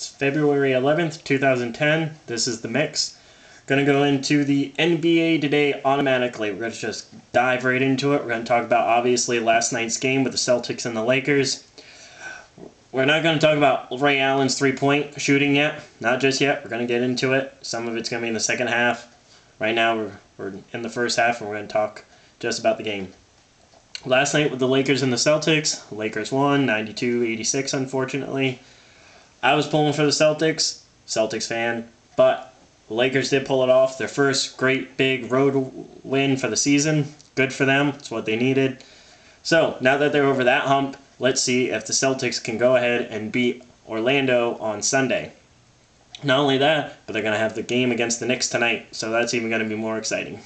It's February 11th, 2010. This is The Mix. Going to go into the NBA today automatically. We're going to just dive right into it. We're going to talk about, obviously, last night's game with the Celtics and the Lakers. We're not going to talk about Ray Allen's three-point shooting yet. Not just yet. We're going to get into it. Some of it's going to be in the second half. Right now, we're in the first half, and we're going to talk just about the game. Last night with the Lakers and the Celtics, the Lakers won 92-86, unfortunately. I was pulling for the Celtics fan, but the Lakers did pull it off. Their first great big road win for the season. Good for them. It's what they needed. So, now that they're over that hump, let's see if the Celtics can go ahead and beat Orlando on Sunday. Not only that, but they're going to have the game against the Knicks tonight, so that's even going to be more exciting.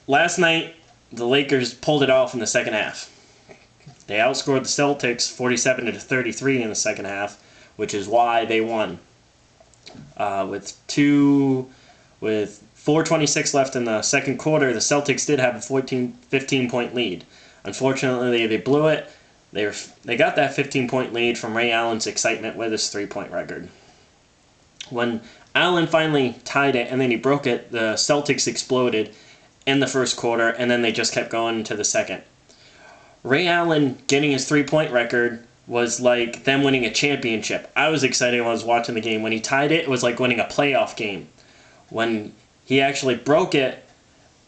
Last night, the Lakers pulled it off in the second half. They outscored the Celtics 47-33 in the second half, which is why they won. With 4:26 left in the second quarter, the Celtics did have a 15-point lead. Unfortunately, they blew it. They got that 15-point lead from Ray Allen's excitement with his three-point record. When Allen finally tied it and then he broke it, the Celtics exploded in the first quarter, and then they just kept going into the second. Ray Allen getting his three-point record was like them winning a championship. I was excited when I was watching the game. When he tied it, it was like winning a playoff game. When he actually broke it,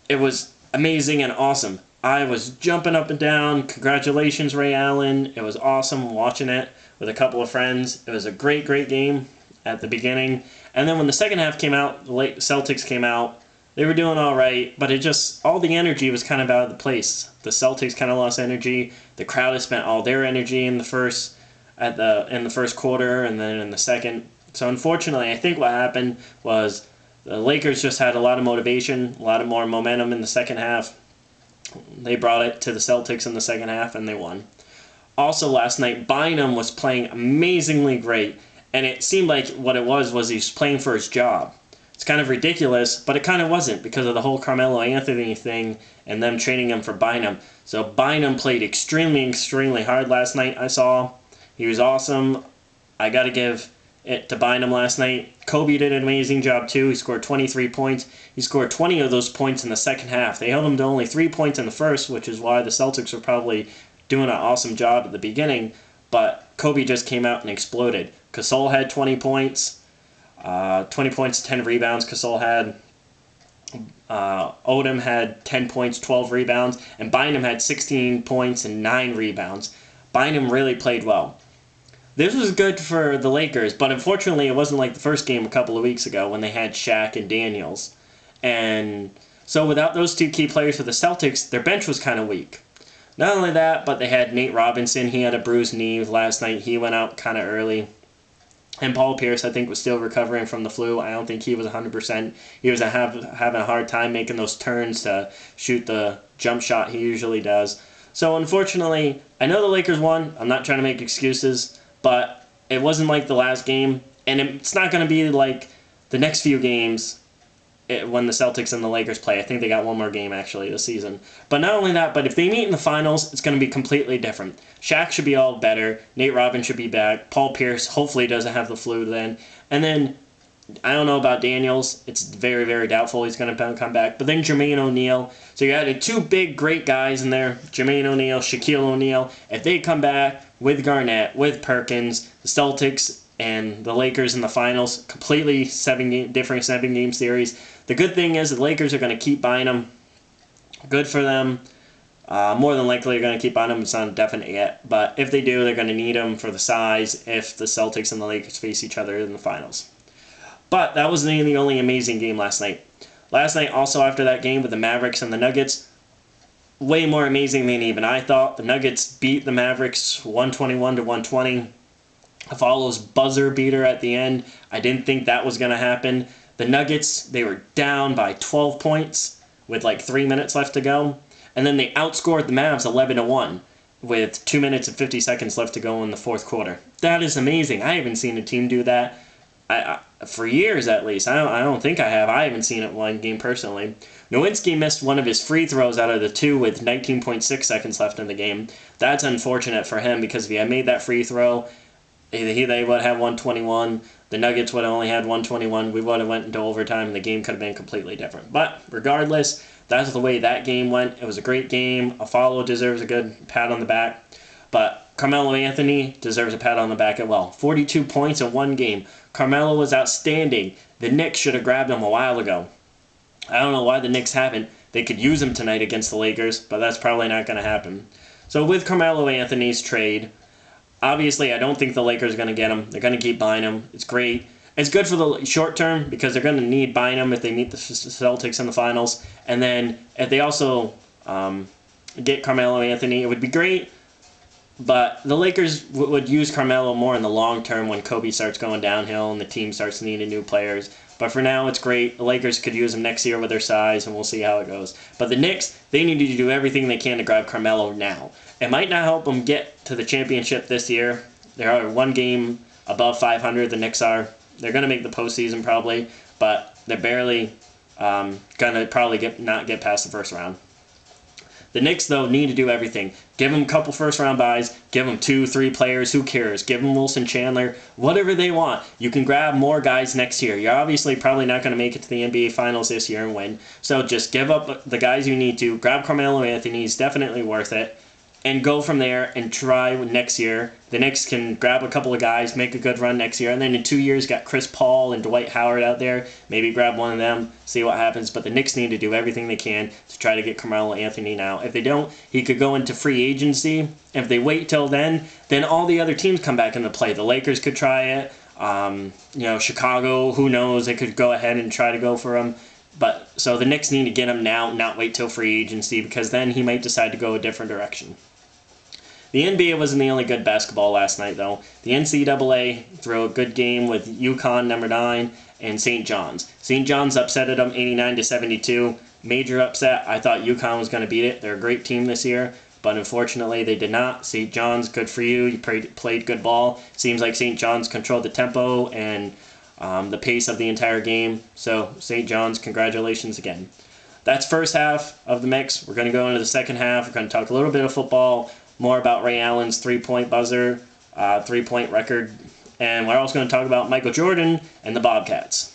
it was amazing and awesome. I was jumping up and down. Congratulations, Ray Allen. It was awesome watching it with a couple of friends. It was a great, great game at the beginning. And then when the second half came out, the Celtics came out. They were doing all right, but all the energy was kind of out of the place. The Celtics kind of lost energy. The crowd had spent all their energy in the first quarter and then in the second. So unfortunately, I think what happened was the Lakers just had a lot of motivation, a lot of more momentum in the second half. They brought it to the Celtics in the second half, and they won. Also last night, Bynum was playing amazingly great, and it seemed like what it was he was playing for his job. It's kind of ridiculous, but it kind of wasn't because of the whole Carmelo Anthony thing and them trading him for Bynum. So Bynum played extremely, extremely hard last night, I saw. He was awesome. I got to give it to Bynum last night. Kobe did an amazing job too. He scored 23 points. He scored 20 of those points in the second half. They held him to only 3 points in the first, which is why the Celtics were probably doing an awesome job at the beginning. But Kobe just came out and exploded. Gasol had 20 points. 20 points, 10 rebounds Gasol had. Odom had 10 points, 12 rebounds. And Bynum had 16 points and 9 rebounds. Bynum really played well. This was good for the Lakers, but unfortunately it wasn't like the first game a couple of weeks ago when they had Shaq and Daniels. And so without those two key players for the Celtics, their bench was kind of weak. Not only that, but they had Nate Robinson. He had a bruised knee last night. He went out kind of early. And Paul Pierce, I think, was still recovering from the flu. I don't think he was 100%. He was having a hard time making those turns to shoot the jump shot he usually does. So, unfortunately, I know the Lakers won. I'm not trying to make excuses, but it wasn't like the last game. And it's not going to be like the next few games when the Celtics and the Lakers play. I think they got one more game, actually, this season. But not only that, but if they meet in the finals, it's going to be completely different. Shaq should be all better. Nate Robinson should be back. Paul Pierce hopefully doesn't have the flu then. And then, I don't know about Daniels. It's very, very doubtful he's going to come back. But then Jermaine O'Neal. So you added two big, great guys in there. Jermaine O'Neal, Shaquille O'Neal. If they come back with Garnett, with Perkins, the Celtics and the Lakers in the finals, completely different seven-game series. The good thing is the Lakers are going to keep Bynum. Good for them. More than likely, they're going to keep Bynum. It's not definite yet. But if they do, they're going to need him for the size if the Celtics and the Lakers face each other in the finals. But that wasn't the only amazing game last night. Last night, also after that game with the Mavericks and the Nuggets, way more amazing than even I thought. The Nuggets beat the Mavericks 121-120. Follows buzzer beater at the end. I didn't think that was going to happen. The Nuggets, they were down by 12 points with like 3 minutes left to go. And then they outscored the Mavs 11-1 with 2 minutes and 50 seconds left to go in the fourth quarter. That is amazing. I haven't seen a team do that for years at least. I don't think I have. I haven't seen it one game personally. Nowinski missed one of his free throws out of the two with 19.6 seconds left in the game. That's unfortunate for him because if he had made that free throw, They would have 121. The Nuggets would have only had 121. We would have went into overtime, and the game could have been completely different. But regardless, that's the way that game went. It was a great game. Afalo deserves a good pat on the back. But Carmelo Anthony deserves a pat on the back as well. 42 points in one game. Carmelo was outstanding. The Knicks should have grabbed him a while ago. I don't know why the Knicks haven't. They could use him tonight against the Lakers, but that's probably not going to happen. So with Carmelo Anthony's trade, obviously I don't think the Lakers are going to get him. They're going to keep buying him. It's great. It's good for the short term because they're going to need buying him if they meet the Celtics in the finals. And then if they also get Carmelo Anthony, it would be great. But the Lakers would use Carmelo more in the long term when Kobe starts going downhill and the team starts needing new players. But for now, it's great. The Lakers could use him next year with their size, and we'll see how it goes. But the Knicks, they need to do everything they can to grab Carmelo now. It might not help them get to the championship this year. They are one game above 500, the Knicks are. They're going to make the postseason probably, but they're barely going to probably not get past the first round. The Knicks, though, need to do everything. Give them a couple first-round buys. Give them 2-3 players. Who cares? Give them Wilson Chandler. Whatever they want. You can grab more guys next year. You're obviously probably not going to make it to the NBA Finals this year and win. So just give up the guys you need to. Grab Carmelo Anthony. He's definitely worth it. And go from there and try next year. The Knicks can grab a couple of guys, make a good run next year. And then in 2 years, got Chris Paul and Dwight Howard out there. Maybe grab one of them, see what happens. But the Knicks need to do everything they can to try to get Carmelo Anthony now. If they don't, he could go into free agency. If they wait till then all the other teams come back into play. The Lakers could try it. Chicago, who knows? They could go ahead and try to go for him. But so the Knicks need to get him now, not wait till free agency, because then he might decide to go a different direction. The NBA wasn't the only good basketball last night, though. The NCAA threw a good game with UConn, number 9, and St. John's. St. John's upsetted them 89-72. Major upset. I thought UConn was going to beat it. They're a great team this year, but unfortunately they did not. St. John's, good for you. You played good ball. Seems like St. John's controlled the tempo and the pace of the entire game. So, St. John's, congratulations again. That's first half of the mix. We're going to go into the second half. We're going to talk a little bit of football, more about Ray Allen's three-point buzzer, three-point record, and we're also going to talk about Michael Jordan and the Bobcats.